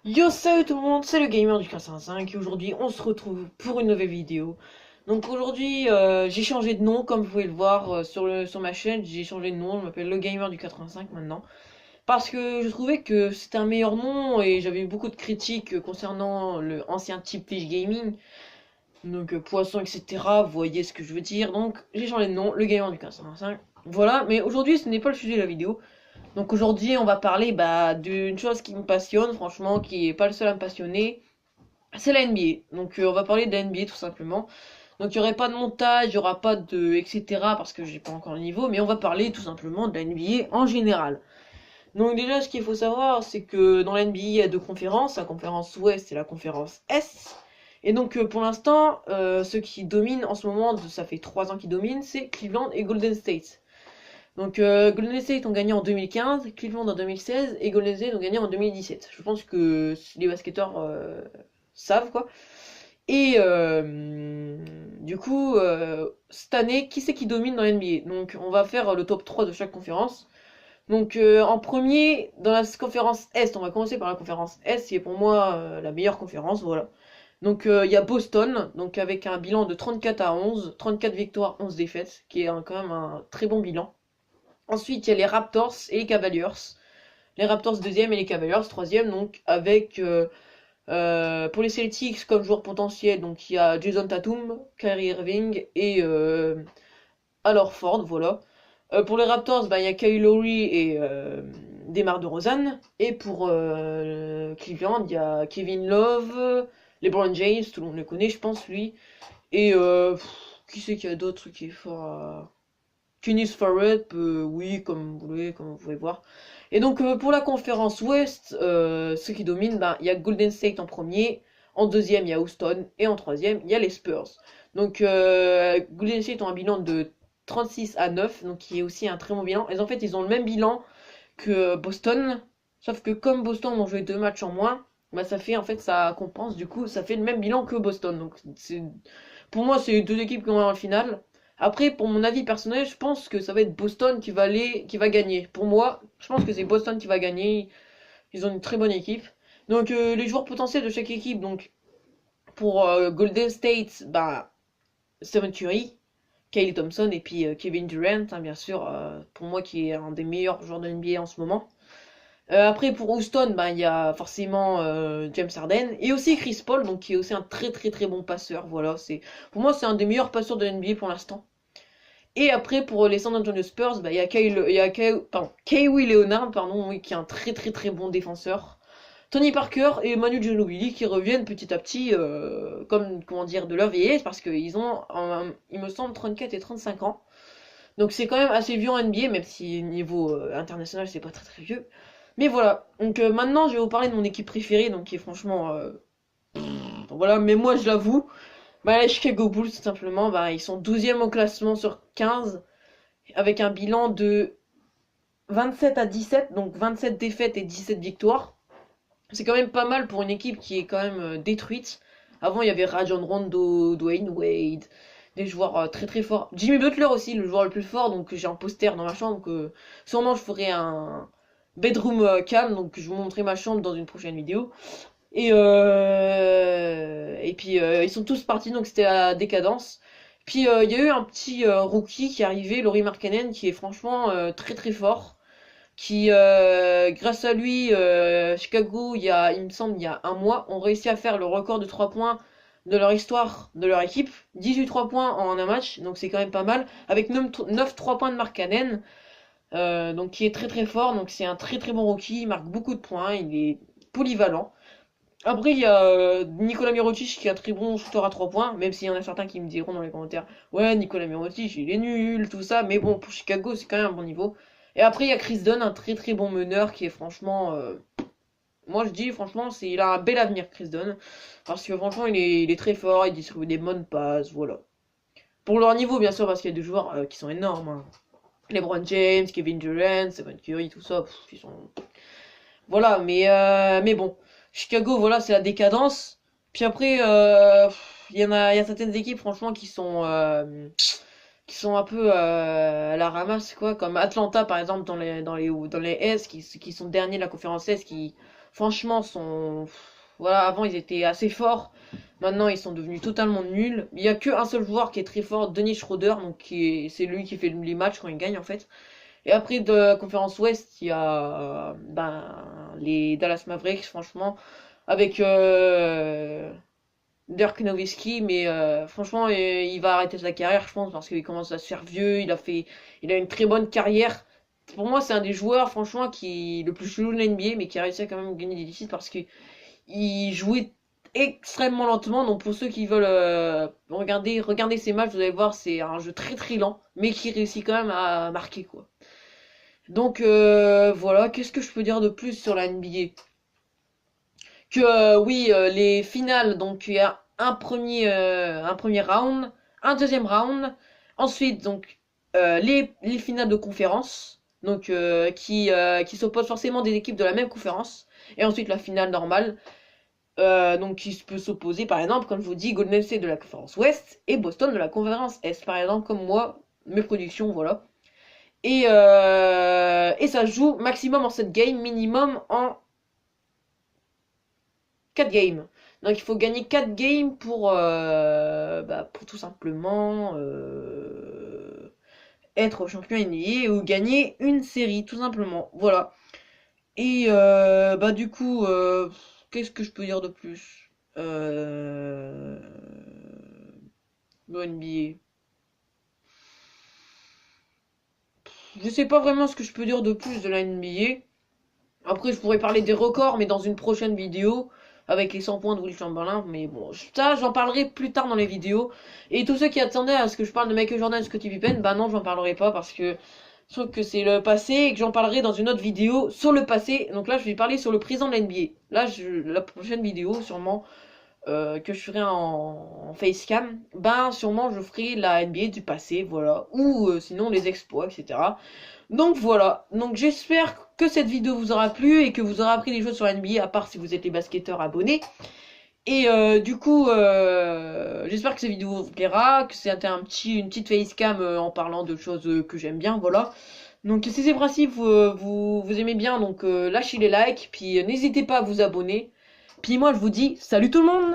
Yo, salut tout le monde, c'est le gamer du 1555 et aujourd'hui on se retrouve pour une nouvelle vidéo. Donc aujourd'hui j'ai changé de nom comme vous pouvez le voir sur ma chaîne, j'ai changé de nom, je m'appelle le gamer du 85 maintenant. Parce que je trouvais que c'était un meilleur nom et j'avais eu beaucoup de critiques concernant le ancien type Fish Gaming, donc poisson etc. Vous voyez ce que je veux dire, donc j'ai changé de nom, le gamer du 1555. Voilà, mais aujourd'hui ce n'est pas le sujet de la vidéo. Donc aujourd'hui, on va parler d'une chose qui me passionne, franchement, qui est pas le seul à me passionner, c'est la NBA. Donc on va parler de la NBA tout simplement. Donc il n'y aurait pas de montage, il n'y aura pas de etc. parce que j'ai pas encore le niveau, mais on va parler tout simplement de la NBA en général. Donc déjà, ce qu'il faut savoir, c'est que dans la NBA, il y a deux conférences, la conférence Ouest et la conférence Est. Et donc pour l'instant, ceux qui dominent en ce moment, ça fait 3 ans qu'ils dominent, c'est Cleveland et Golden State. Donc Golden State ont gagné en 2015, Cleveland en 2016 et Golden State ont gagné en 2017. Je pense que les basketteurs savent quoi. Et du coup, cette année, qui c'est qui domine dans l'NBA? Donc on va faire le top 3 de chaque conférence. Donc en premier, dans la conférence Est, on va commencer par la conférence Est, qui est pour moi la meilleure conférence, voilà. Donc il y a Boston, donc avec un bilan de 34-11, 34 victoires, 11 défaites, qui est quand même un très bon bilan. Ensuite, il y a les Raptors et les Cavaliers. Les Raptors deuxième et les Cavaliers troisième, donc avec pour les Celtics comme joueur potentiel, donc il y a Jason Tatum, Kyrie Irving et Al Horford, voilà. Pour les Raptors, il y a Kyle Lowry et DeMar DeRozan. Et pour Cleveland, il y a Kevin Love, LeBron James, tout le monde le connaît, je pense, lui. Et qui c'est qu'il y a d'autres qui est fort Tunis Forest, oui, comme vous voulez, comme vous pouvez voir. Et donc pour la conférence Ouest, ceux qui dominent, il y a Golden State en premier, en deuxième il y a Houston, et en troisième il y a les Spurs. Donc Golden State ont un bilan de 36-9, donc qui est aussi un très bon bilan. Et en fait ils ont le même bilan que Boston, sauf que comme Boston ont joué 2 matchs en moins, ça fait en fait ça compense, du coup ça fait le même bilan que Boston. Donc pour moi c'est deux équipes qui vont en finale. Après, pour mon avis personnel, je pense que ça va être Boston qui va gagner. Pour moi, je pense que c'est Boston qui va gagner. Ils ont une très bonne équipe. Donc, les joueurs potentiels de chaque équipe, donc, pour Golden State, Stephen Curry, Kyle Thompson et puis Kevin Durant, hein, bien sûr, pour moi qui est un des meilleurs joueurs de NBA en ce moment. Après, pour Houston, il y a forcément James Harden et aussi Chris Paul, donc qui est aussi un très très très bon passeur. Voilà, pour moi c'est un des meilleurs passeurs de NBA pour l'instant. Et après, pour les San Antonio Spurs, Kawhi Leonard, pardon, oui, qui est un très très très bon défenseur. Tony Parker et Manu Ginobili qui reviennent petit à petit, comme comment dire, de leur vieillesse, parce qu'ils ont, il me semble, 34 et 35 ans. Donc c'est quand même assez vieux en NBA, même si niveau international c'est pas très très vieux. Mais voilà. Donc maintenant je vais vous parler de mon équipe préférée, donc qui est franchement, voilà. Mais moi je l'avoue, les Chicago Bulls tout simplement, ils sont 12e au classement sur 15 avec un bilan de 27-17, donc 27 défaites et 17 victoires. C'est quand même pas mal pour une équipe qui est quand même détruite. Avant, il y avait Rajon Rondo, Dwayne Wade, des joueurs très très forts. Jimmy Butler aussi, le joueur le plus fort, donc j'ai un poster dans ma chambre que sûrement je ferai un bedroom cam, donc je vous montrerai ma chambre dans une prochaine vidéo. Et puis ils sont tous partis, donc c'était la décadence. Puis il y a eu un petit rookie qui est arrivé, Laurie Markkanen, qui est franchement très très fort. Qui, grâce à lui, Chicago, il me semble, il y a un mois, ont réussi à faire le record de 3 points de leur histoire, de leur équipe. 18 3 points en un match, donc c'est quand même pas mal. Avec 9 3 points de Markkanen, donc qui est très très fort. Donc c'est un très très bon rookie, il marque beaucoup de points, il est polyvalent. Après, il y a Nikola Mirotic qui est un très bon shooter à 3 points, même s'il y en a certains qui me diront dans les commentaires, ouais, Nikola Mirotic, il est nul, tout ça, mais bon, pour Chicago, c'est quand même un bon niveau. Et après, il y a Chris Dunn, un très très bon meneur qui est franchement, moi je dis franchement, il a un bel avenir, Chris Dunn, parce que franchement, il est très fort, il distribue des bonnes passes, voilà. Pour leur niveau, bien sûr, parce qu'il y a des joueurs qui sont énormes, hein. LeBron James, Kevin Durant, Stephen Curry, tout ça, ils sont voilà, mais bon, Chicago, voilà, c'est la décadence. Puis après, il y a certaines équipes, franchement, qui sont un peu à la ramasse, quoi, comme Atlanta, par exemple, dans les S, qui sont derniers de la conférence S, qui franchement, sont... Voilà, avant, ils étaient assez forts. Maintenant, ils sont devenus totalement nuls. Il y a qu'un seul joueur qui est très fort, Dennis Schroeder, donc c'est lui qui fait les matchs quand il gagne, en fait. Et après, de la conférence Ouest, il y a les Dallas Mavericks, franchement, avec Dirk Nowitzki, mais franchement, il va arrêter sa carrière, je pense, parce qu'il commence à se faire vieux. Il a une très bonne carrière. Pour moi, c'est un des joueurs, franchement, qui le plus chelou de l'NBA, mais qui a réussi à quand même gagner des titres parce qu'il jouait extrêmement lentement. Donc pour ceux qui veulent regarder ces matchs, vous allez voir, c'est un jeu très très lent, mais qui réussit quand même à marquer, quoi. Donc voilà, qu'est-ce que je peux dire de plus sur la NBA? Que oui, les finales, donc il y a un premier round, un deuxième round, ensuite donc les finales de conférence, donc qui s'opposent forcément des équipes de la même conférence, et ensuite la finale normale, donc qui peut s'opposer par exemple, comme je vous dis, Golden State de la conférence Ouest et Boston de la conférence Est, par exemple, comme moi, mes productions, voilà. Et ça se joue maximum en 7 games, minimum en 4 games. Donc il faut gagner 4 games pour tout simplement être champion NBA ou gagner une série, tout simplement. Voilà. Et du coup, qu'est-ce que je peux dire de plus le NBA. Je sais pas vraiment ce que je peux dire de plus de la NBA. Après, je pourrais parler des records, mais dans une prochaine vidéo, avec les 100 points de Will Chamberlain. Mais bon, ça, j'en parlerai plus tard dans les vidéos. Et tous ceux qui attendaient à ce que je parle de Michael Jordan et Scottie Pippen, bah non, j'en parlerai pas parce que je trouve que c'est le passé et que j'en parlerai dans une autre vidéo sur le passé. Donc là, je vais parler sur le présent de la NBA. Là, la prochaine vidéo, sûrement, que je ferai en facecam, sûrement, je ferai la NBA du passé, voilà. Ou sinon, les exploits, etc. Donc voilà, donc j'espère que cette vidéo vous aura plu et que vous aurez appris des choses sur la NBA, à part si vous êtes les basketteurs abonnés. Et du coup, j'espère que cette vidéo vous plaira, que c'était une petite facecam en parlant de choses que j'aime bien, voilà. Donc si ces principes vous aimez bien, donc lâchez les likes, puis n'hésitez pas à vous abonner. Puis moi je vous dis salut tout le monde!